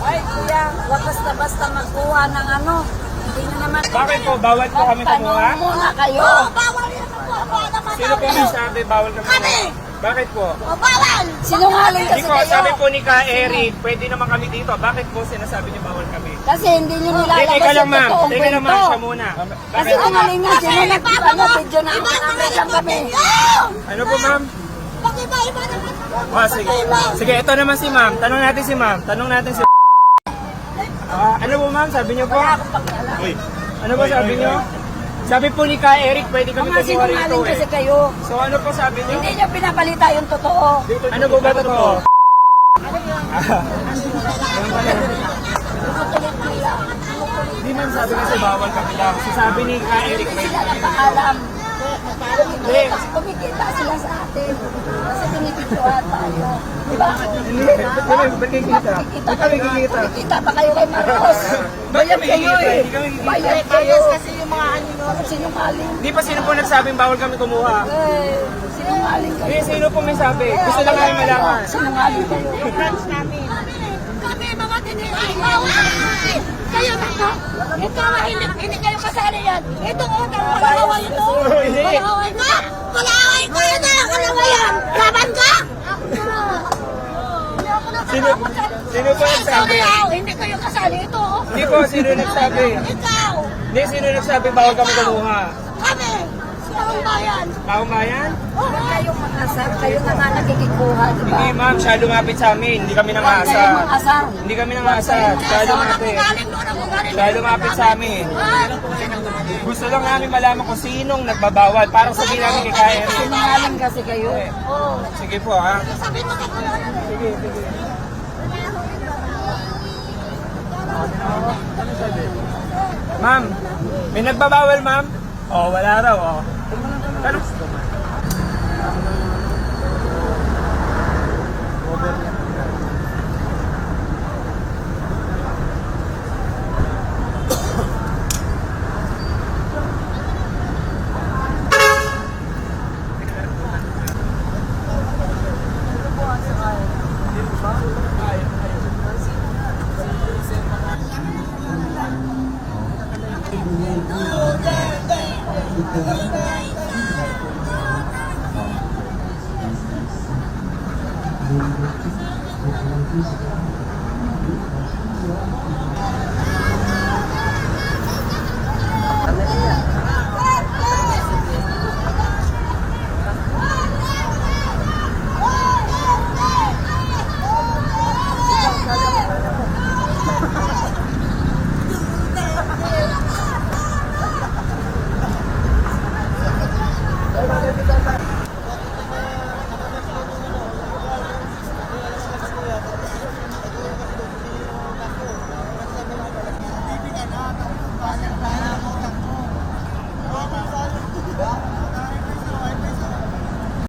Ay, kuya, wag basta-basta magkuha ng ano. Hindi na naman. Bakit po? Bawal po kami kumuha? Tanong muna kayo. Oo, bawal yan po ako. Sino po nagsabi bawal kami kumuha? Kami! Bakit po? O, bawal! Sinungaling Hindi kasi po, kayo. sabi po ni Ka Eric, pwede naman kami dito. Bakit po sinasabi niyo bawal kami? Kasi hindi nyo nilalabas Teka lang yung ma'am, totoong teka lang ma'am, kwento. siya muna. Kasi Bakit? sinungaling nga, sino nag-ano, video na camera lang kami. Ano po ma'am? Pag-iba-iba naman. Sige. Sige, ito naman si ma'am. Tanong natin si ma'am. Tanong natin si ano po ma'am, sabi niyo po? Wala akong pakialam. Ano po sabi niyo? Sabi po ni Ka Eric, pwede kami Mga kumuha rito sinungaling eh. kasi kayo. So ano po sabi niyo? Hindi nyo pinapalita yung totoo. Ano po ba totoo? Hindi man sabi kasi bawal kami lang. So sabi ni Ka Eric, Hindi pwede sila kami. napaalam. Kumikita sila sa atin. Kasi binibidyohan tayo. Diba? Hindi, ba't kayo kita? Ba't kami kikita? Kumikita pa kayo kay Marcos. Bayad kayo eh. Hindi kami kikita. Bayad kayo. Kasi yung mga ano nyo. Sinungaling. Hindi pa sino po nagsabing bawal kami kumuha? Eh, sinungaling kayo. Hindi, sino po may sabi? Gusto lang namin malaman. Sinungaling kayo. Kami mga tinitay. Bawal! Kayo na. Ikaw, hindi kayo kasali yan. Itong utang, kalaway ito. Hindi. Kalaway ka. Kalaway ko yun na. Kalaway yan. Laban ka. Sino po nagsabi? Hindi kayo kasali ito. Hindi po, sino nagsabi? Ikaw. Hindi, sino nagsabi bawal kami kumuha? Kami. Sa bayan. Taong bayan? Kayo mag-asar. Kayo na nga nakikikuha. Diba? Hindi ma'am, siya lumapit sa amin. Hindi kami Kayo nangasar. mag-asar. Hindi kami nangasar. Siya lumapit. Siya lumapit sa amin. Gusto lang namin malaman kung sinong nagbabawal. Parang sabihin namin kay Ka Eric. Sinungaling kasi kayo. Oo. Sige po ha. Sabi mo ka Sige, sige. Ma'am, may nagbabawal ma'am? Oh, wala raw oh. Ano?